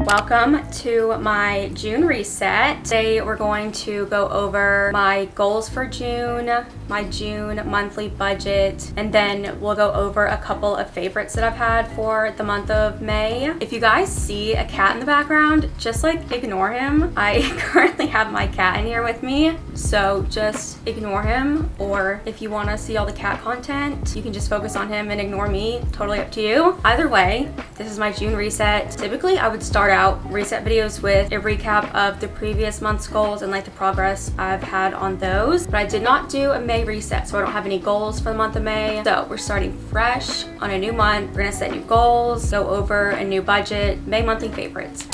Welcome to my June reset. Today we're going to go over my goals for June, my June monthly budget, and then we'll go over a couple of favorites that I've had for the month of May. If you guys see a cat in the background, just like ignore him. I currently have my cat in here with me, so just ignore him, or if you want to see all the cat content, you can just focus on him and ignore me. Totally up to you. Either way, this is my June reset. Typically I would start out reset videos with a recap of the previous month's goals and like the progress I've had on those, but I did not do a May reset, so I don't have any goals for the month of May. So we're starting fresh on a new month. We're gonna set new goals, go over a new budget, May monthly favorites.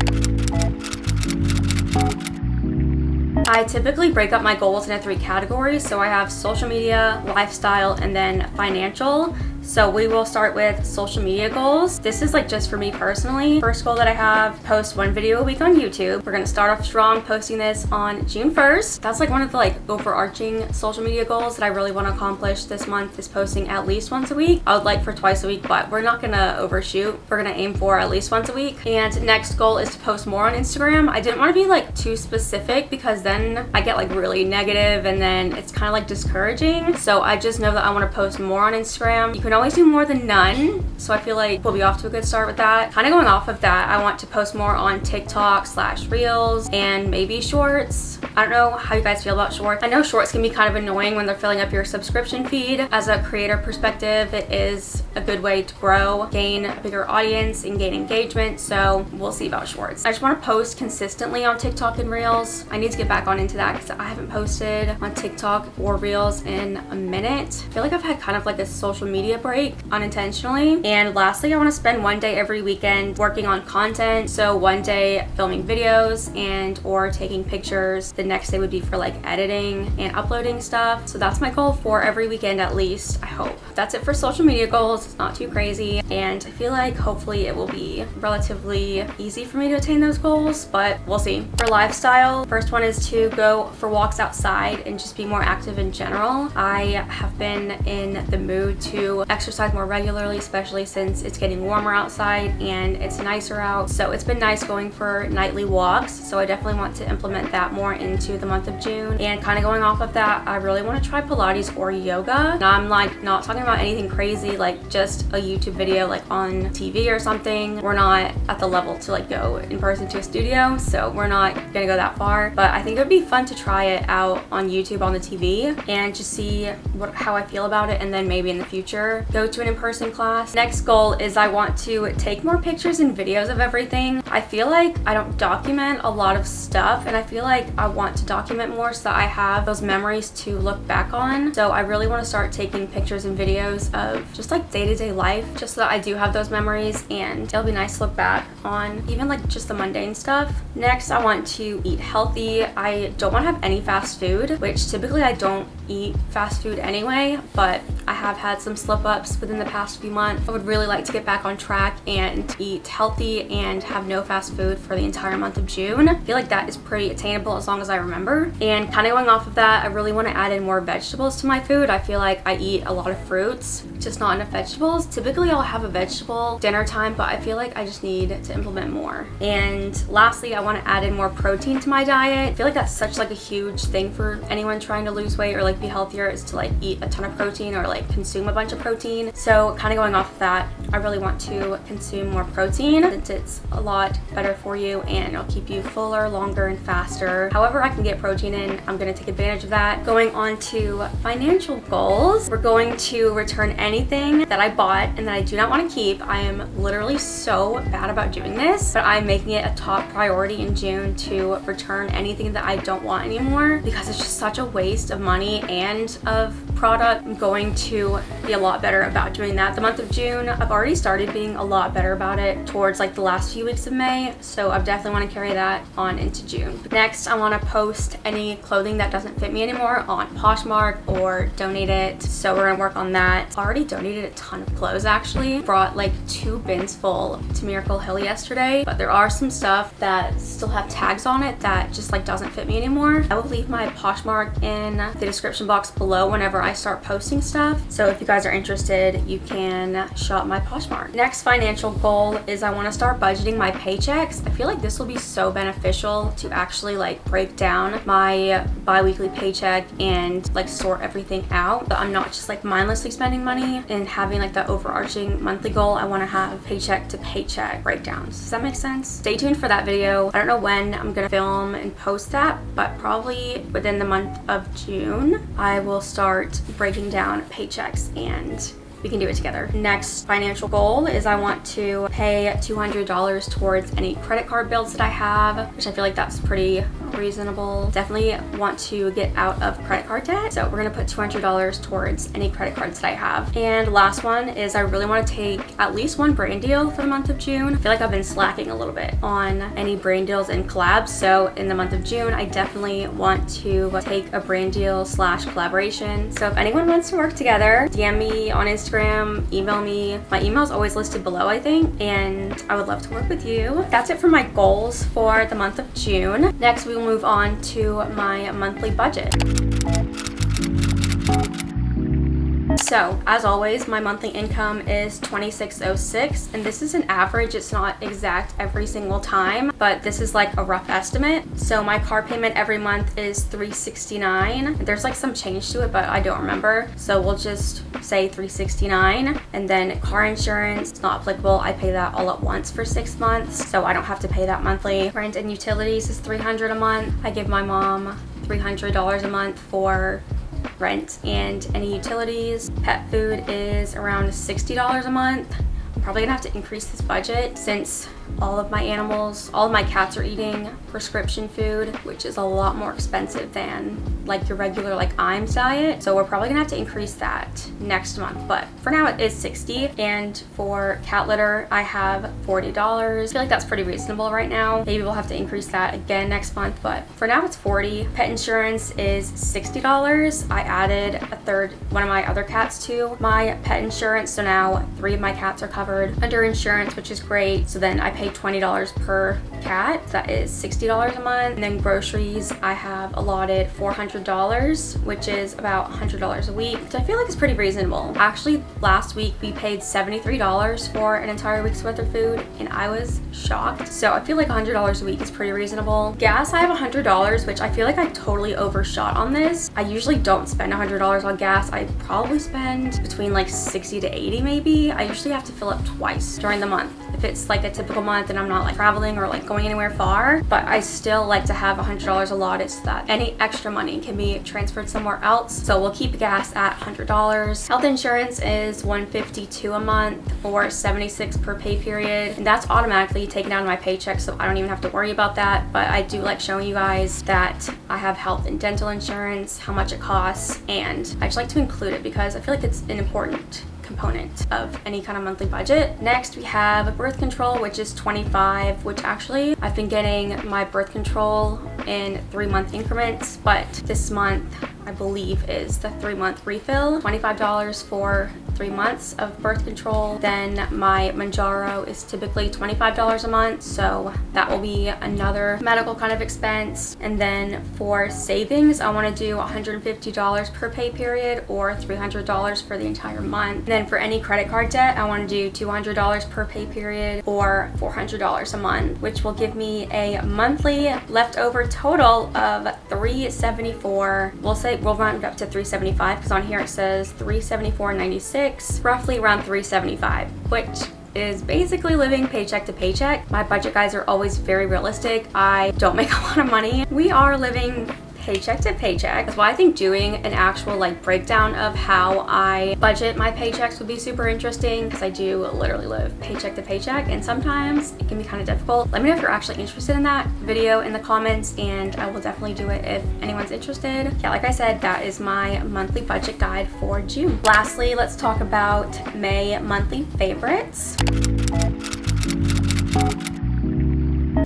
I typically break up my goals into 3 categories. So I have social media, lifestyle, and then financial. So we will start with social media goals. This is like just for me personally. First goal that I have, post 1 video a week on YouTube. We're gonna start off strong posting this on June 1st. That's like one of the like overarching social media goals that I really want to accomplish this month, is posting at least once a week. I would like for twice a week, but we're not gonna overshoot. We're gonna aim for at least once a week. And next goal is to post more on Instagram. I didn't want to be like too specific because then I get like really negative and then it's kind of like discouraging. So I just know that I want to post more on Instagram. You can always do more than none, so I feel like we'll be off to a good start with that. Kind of going off of that, I want to post more on TikTok/Reels and maybe Shorts. I don't know how you guys feel about Shorts. I know Shorts can be kind of annoying when they're filling up your subscription feed. As a creator perspective, it is a good way to grow, gain a bigger audience, and gain engagement, so we'll see about Shorts. I just want to post consistently on TikTok and Reels. I need to get back on into that because I haven't posted on TikTok or Reels in a minute. I feel like I've had kind of like a social media break unintentionally. And lastly, I want to spend one day every weekend working on content. So one day filming videos and or taking pictures. The next day would be for like editing and uploading stuff. So that's my goal for every weekend at least, I hope. That's it for social media goals. It's not too crazy, and I feel like hopefully it will be relatively easy for me to attain those goals, but we'll see. For lifestyle, first one is to go for walks outside and just be more active in general. I have been in the mood to exercise more regularly, especially since it's getting warmer outside and it's nicer out. So it's been nice going for nightly walks. So I definitely want to implement that more into the month of June. And kind of going off of that, I really want to try Pilates or yoga. Now I'm like not talking about anything crazy, like just a YouTube video like on TV or something. We're not at the level to like go in person to a studio, so we're not gonna go that far. But I think it would be fun to try it out on YouTube on the TV and just see how I feel about it, and then maybe in the future go to an in-person class. Next goal is I want to take more pictures and videos of everything. I feel like I don't document a lot of stuff, and I feel like I want to document more so that I have those memories to look back on. So I really want to start taking pictures and videos of just like day-to-day life, just so that I do have those memories and it'll be nice to look back on, even like just the mundane stuff. Next, I want to eat healthy. I don't want to have any fast food, which typically I don't eat fast food anyway, but I have had some slip-ups within the past few months. I would really like to get back on track and eat healthy and have no fast food for the entire month of June. I feel like that is pretty attainable as long as I remember. And kind of going off of that, I really want to add in more vegetables to my food. I feel like I eat a lot of fruits, just not enough vegetables. Typically I'll have a vegetable dinner time, but I feel like I just need to implement more. And lastly, I want to add in more protein to my diet. I feel like that's such like a huge thing for anyone trying to lose weight or like be healthier, is to like eat a ton of protein or like consume a bunch of protein. So kind of going off of that, I really want to consume more protein since it's a lot better for you and it'll keep you fuller, longer, and faster. However I can get protein in, I'm going to take advantage of that. Going on to financial goals, we're going to return anything that I bought and that I do not want to keep. I am literally so bad about doing this, but I'm making it a top priority in June to return anything that I don't want anymore, because it's just such a waste of money and of product. I'm going to be a lot better about doing that. The month of June, I've already started being a lot better about it towards like the last few weeks of May, so I definitely want to carry that on into June. Next, I want to post any clothing that doesn't fit me anymore on Poshmark or donate it, so we're gonna work on that. I already donated a ton of clothes actually. Brought like 2 bins full to Miracle Hill yesterday, but there are some stuff that still have tags on it that just like doesn't fit me anymore. I will leave my Poshmark in the description box below whenever I start posting stuff. So if you guys are interested, you can shop my Poshmark. Next financial goal is I want to start budgeting my paychecks. I feel like this will be so beneficial to actually like break down my bi-weekly paycheck and like sort everything out. But I'm not just like mindlessly spending money and having like that overarching monthly goal. I want to have paycheck to paycheck breakdowns. Does that make sense? Stay tuned for that video. I don't know when I'm gonna film and post that, but probably within the month of June, I will start breaking down paychecks and we can do it together. Next financial goal is I want to pay $200 towards any credit card bills that I have, which I feel like that's pretty reasonable. Definitely want to get out of credit card debt. So we're gonna put $200 towards any credit cards that I have. And last one is I really want to take at least one brand deal for the month of June. I feel like I've been slacking a little bit on any brand deals and collabs. So in the month of June, I definitely want to take a brand deal / collaboration. So if anyone wants to work together, DM me on Instagram, email me. My email is always listed below, I think, and I would love to work with you. That's it for my goals for the month of June. Next, we will move on to my monthly budget. So, as always, my monthly income is $26.06, and this is an average. It's not exact every single time, but this is like a rough estimate. So my car payment every month is $369. There's like some change to it, but I don't remember. So we'll just say $369. And then car insurance, it's not applicable. I pay that all at once for 6 months, so I don't have to pay that monthly. Rent and utilities is $300 a month. I give my mom $300 a month for rent and any utilities. Pet food is around $60 a month. I'm probably gonna have to increase this budget since all of my cats are eating prescription food, which is a lot more expensive than like your regular like IMS diet. So we're probably gonna have to increase that next month. But for now it is $60. And for cat litter, I have $40. I feel like that's pretty reasonable right now. Maybe we'll have to increase that again next month, but for now it's $40. Pet insurance is $60. I added one of my other cats to my pet insurance. So now 3 of my cats are covered under insurance, which is great. So then I pay $20 per cat. That is $60 a month. And then groceries, I have allotted $400, which is about $100 a week, which I feel like is pretty reasonable. Actually, last week we paid $73 for an entire week's worth of food, and I was shocked. So I feel like $100 a week is pretty reasonable. Gas, I have $100, which I feel like I totally overshot on this. I usually don't spend $100 on gas. I probably spend between like 60 to 80 maybe. I usually have to fill up twice during the month if it's like a typical month and I'm not like traveling or like going anywhere far. But I still like to have $100 allotted so that any extra money can be transferred somewhere else. So we'll keep gas at $100. Health insurance is $152 a month or $76 per pay period, and that's automatically taken out of my paycheck, so I don't even have to worry about that. But I do like showing you guys that I have health and dental insurance, how much it costs, and I just like to include it because I feel like it's an important component of any kind of monthly budget. Next, we have birth control, which is $25, which actually I've been getting my birth control in 3-month increments, but this month I believe is the 3-month refill. $25 for 3 months of birth control. Then my Manjaro is typically $25 a month, so that will be another medical kind of expense. And then for savings, I want to do $150 per pay period or $300 for the entire month. And then for any credit card debt, I want to do $200 per pay period or $400 a month, which will give me a monthly leftover total of $374. We'll round it up to $375 because on here it says $374.96, roughly around $375, which is basically living paycheck to paycheck. My budget guys are always very realistic. I don't make a lot of money. We are living paycheck to paycheck. That's why I think doing an actual like breakdown of how I budget my paychecks would be super interesting, because I do literally live paycheck to paycheck and sometimes it can be kind of difficult. Let me know if you're actually interested in that video in the comments, and I will definitely do it if anyone's interested. Yeah, like I said, that is my monthly budget guide for June. Lastly, let's talk about May monthly favorites.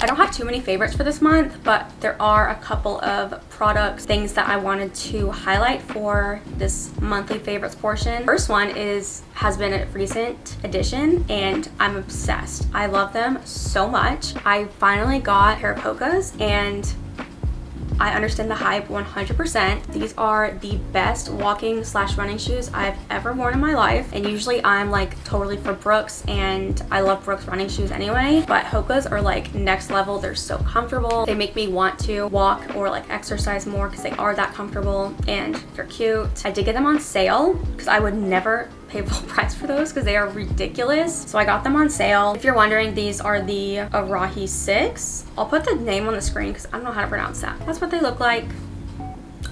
I don't have too many favorites for this month, but there are a couple of products, things that I wanted to highlight for this monthly favorites portion. First one has been a recent addition and I'm obsessed. I love them so much. I finally got a pair of Hokas and I understand the hype 100%. These are the best walking / running shoes I've ever worn in my life, and usually I'm like totally for Brooks, and I love Brooks running shoes anyway, but Hoka's are like next level. They're so comfortable. They make me want to walk or like exercise more because they are that comfortable, and they're cute. I did get them on sale because I would never pay full price for those because they are ridiculous. So I got them on sale. If you're wondering, these are the Arahi 6. I'll put the name on the screen because I don't know how to pronounce that. That's what they look like.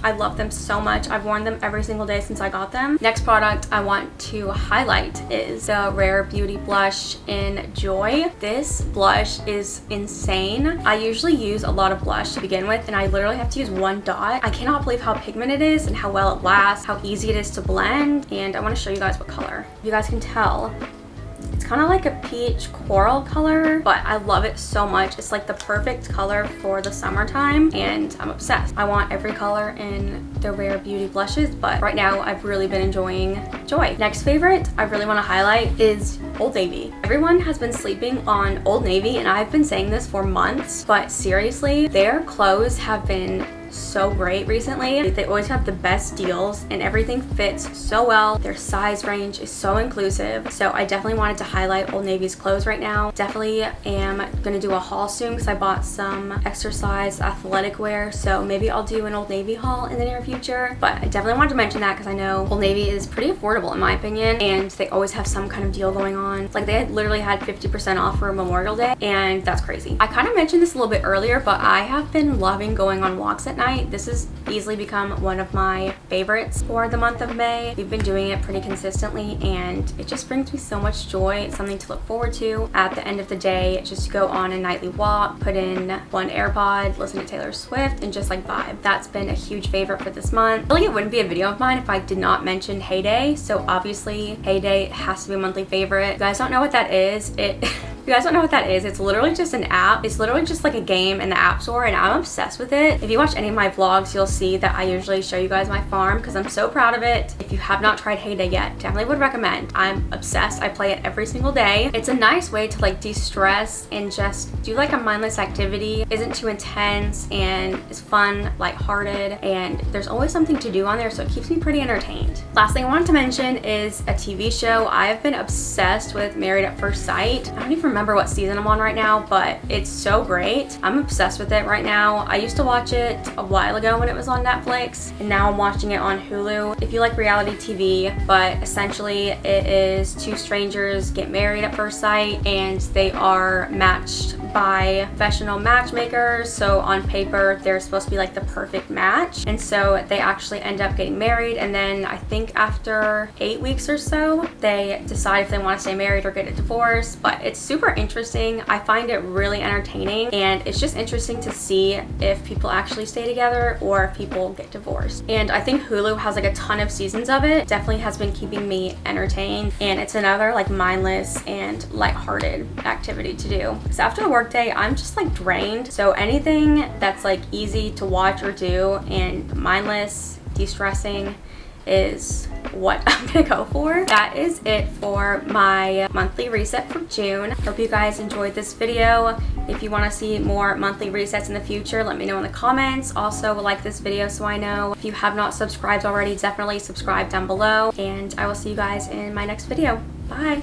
I love them so much. I've worn them every single day since I got them. Next product I want to highlight is the Rare Beauty Blush in Joy. This blush is insane. I usually use a lot of blush to begin with, and I literally have to use one dot. I cannot believe how pigmented it is and how well it lasts, how easy it is to blend, and I want to show you guys what color. You guys can tell. It's kind of like a peach coral color, but I love it so much. It's like the perfect color for the summertime, and I'm obsessed. I want every color in the Rare Beauty blushes, but right now I've really been enjoying Joy. Next favorite I really want to highlight is Old Navy. Everyone has been sleeping on Old Navy, and I've been saying this for months, but seriously, their clothes have been so great recently. They always have the best deals and everything fits so well. Their size range is so inclusive. So I definitely wanted to highlight Old Navy's clothes right now. Definitely am gonna do a haul soon because I bought some exercise athletic wear. So maybe I'll do an Old Navy haul in the near future. But I definitely wanted to mention that because I know Old Navy is pretty affordable in my opinion, and they always have some kind of deal going on. Like they had literally had 50% off for Memorial Day, and that's crazy. I kind of mentioned this a little bit earlier, but I have been loving going on walks at night. This has easily become one of my favorites for the month of May. We've been doing it pretty consistently, and it just brings me so much joy. It's something to look forward to at the end of the day, just to go on a nightly walk, put in one AirPod, listen to Taylor Swift, and just like vibe. That's been a huge favorite for this month. I feel like it wouldn't be a video of mine if I did not mention Heyday. So obviously Heyday has to be a monthly favorite. If you guys don't know what that is, you guys don't know what that is, it's literally just an app. It's literally just like a game in the App Store, and I'm obsessed with it. If you watch any of my vlogs, you'll see that I usually show you guys my farm because I'm so proud of it. If you have not tried Heyday yet, definitely would recommend. I'm obsessed. I play it every single day. It's a nice way to like de-stress and just do like a mindless activity. Isn't too intense and is fun, lighthearted, and there's always something to do on there, so it keeps me pretty entertained. Last thing I wanted to mention is a TV show. I have been obsessed with Married at First Sight. I don't even remember what season I'm on right now, but it's so great. I'm obsessed with it right now. I used to watch it a while ago when it was on Netflix, and now I'm watching it on Hulu. If you like reality TV, but essentially it is two strangers get married at first sight, and they are matched by professional matchmakers. So on paper they're supposed to be like the perfect match, and so they actually end up getting married, and then I think after 8 weeks or so they decide if they want to stay married or get a divorce. But it's super interesting. I find it really entertaining, and it's just interesting to see if people actually stay together or if people get divorced. And I think Hulu has like a ton of seasons of it. Definitely has been keeping me entertained, and it's another like mindless and lighthearted activity to do. So after the workday, I'm just like drained. So anything that's like easy to watch or do and mindless, de-stressing is what I'm gonna go for. That is it for my monthly reset for June. Hope you guys enjoyed this video. If you want to see more monthly resets in the future, let me know in the comments. Also, like this video so I know. If you have not subscribed already, definitely subscribe down below, and I will see you guys in my next video. Bye.